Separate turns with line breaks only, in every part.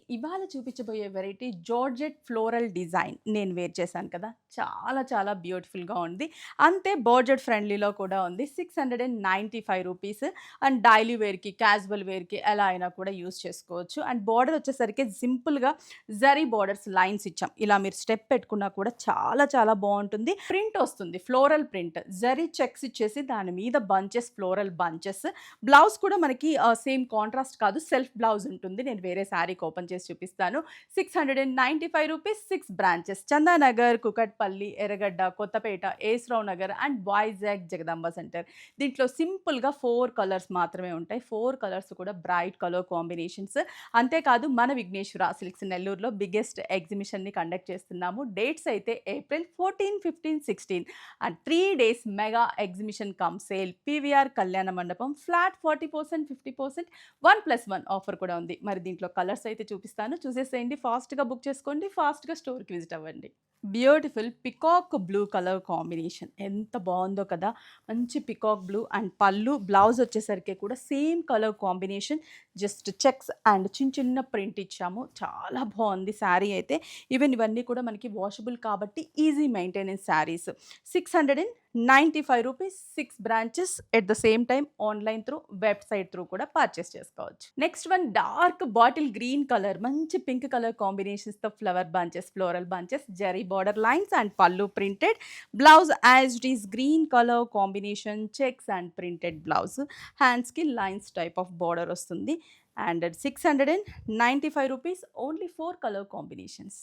ఇవాళ చూపించబోయే variety georgette floral design నేను వేర్ చేశాను కదా! చాలా చాలా బ్యూటిఫుల్‌గా ఉంది. అంతే బడ్జెట్ ఫ్రెండ్లీలో కూడా ఉంది. రూ. 695 అండ్ డైలీ వేర్‌కి, క్యాజువల్ వేర్‌కి ఎలా అయినా కూడా యూజ్ చేసుకోవచ్చు. అండ్ బోర్డర్ వచ్చేసరికి సింపుల్‌గా జరీ బోర్డర్స్ లైన్స్ ఇచ్చాం. ఇలా మీరు స్టెప్ పెట్టుకున్నా కూడా చాలా చాలా బావుంటుంది. ప్రింట్ వస్తుంది. Floral print. జరీ చెక్స్ ఇచ్చేసి దాని మీద బంచెస్, ఫ్లోరల్ బంచెస్. బ్లౌజ్ కూడా మనకి సేమ్ కాంట్రాస్ట్ కాదు. సెల్ఫ్ బ్లౌజ్ ఉంటుంది. నేను వేరే శారీకి ఓపెన్ చేసి చూపిస్తాను. రూ. 695 6 బ్రాంచెస్. చందానగర్, కుకట్పల్లి, ఎర్రగడ్డ, కొత్తపేట, ఏస్‌రావు నగర్ అండ్ వైజాగ్ జగదాంబ సెంటర్. దీంట్లో సింపుల్‌గా 4 కలర్స్ మాత్రమే ఉంటాయి. 4 కలర్స్ కూడా బ్రైట్ కలర్ కాంబినేషన్స్. అంతేకాదు మన విఘ్నేశ్వర సిల్క్స్ నెల్లూరులో బిగ్గెస్ట్ ఎగ్జిబిషన్‌ని కండక్ట్ చేస్తున్నాము. డేట్స్ అయితే April 14, 15, 16 and 3 days mega exhibition come sale. PVR కళ్యాణ మండపం ఫ్లాట్ 40%, 50% 1+1 ఆఫర్ కూడా ఉంది. మరి దీంట్లో కలర్స్ అయితే చూపిస్తాను. చూసేసేయండి. ఫాస్ట్‌గా బుక్ చేసుకోండి. ఫాస్ట్‌గా స్టోర్‌కి విజిట్ అవ్వండి. Beautiful peacock blue colour combination ఎంత బావుందో కదా! మంచి పికాక్ బ్లూ అండ్ పళ్ళు, బ్లౌజ్ వచ్చేసరికి కూడా same colour combination. Just checks and చిన్న చిన్న ప్రింట్ ఇచ్చాము. చాలా బావుంది శారీ అయితే. ఈవెన్ ఇవన్నీ కూడా మనకి వాషబుల్ కాబట్టి ఈజీ మెయింటెనెన్స్ శారీస్. రూ. 695 6 branches at the same time online through, website through కూడా పర్చేస్ చేసుకోవచ్చు. Next one dark bottle green colour, మంచి పింక్ కలర్ కాంబినేషన్స్‌తో flower bunches, floral bunches, zari border lines and pallu printed. Blouse as it is green colour combination, checks and printed blouse. హ్యాండ్స్‌కి lines type of border వస్తుంది. And రూ. 695 only 4 colour combinations.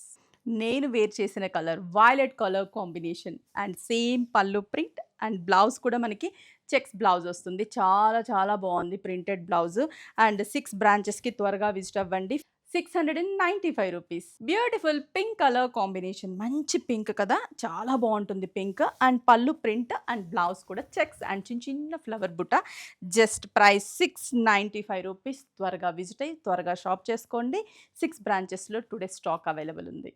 నేను wear చేసిన colour violet colour combination and same పల్లు print and blouse కూడా మనకి checks blouse వస్తుంది. చాలా చాలా బాగుంది ప్రింటెడ్ బ్లౌజ్. అండ్ 6 బ్రాంచెస్‌కి త్వరగా విజిట్ అవ్వండి. రూ. 695. Beautiful pink colour combination. మంచి పింక్ కదా! చాలా బావుంటుంది పింక్. అండ్ పల్లు ప్రింట్ అండ్ బ్లౌజ్ కూడా చెక్స్ అండ్ చిన్న చిన్న ఫ్లవర్ బుట్ట. జస్ట్ ప్రైస్ రూ. 695. త్వరగా విజిట్ అయ్యి త్వరగా షాప్ చేసుకోండి. 6 బ్రాంచెస్‌లో టుడే స్టాక్ అవైలబుల్ ఉంది.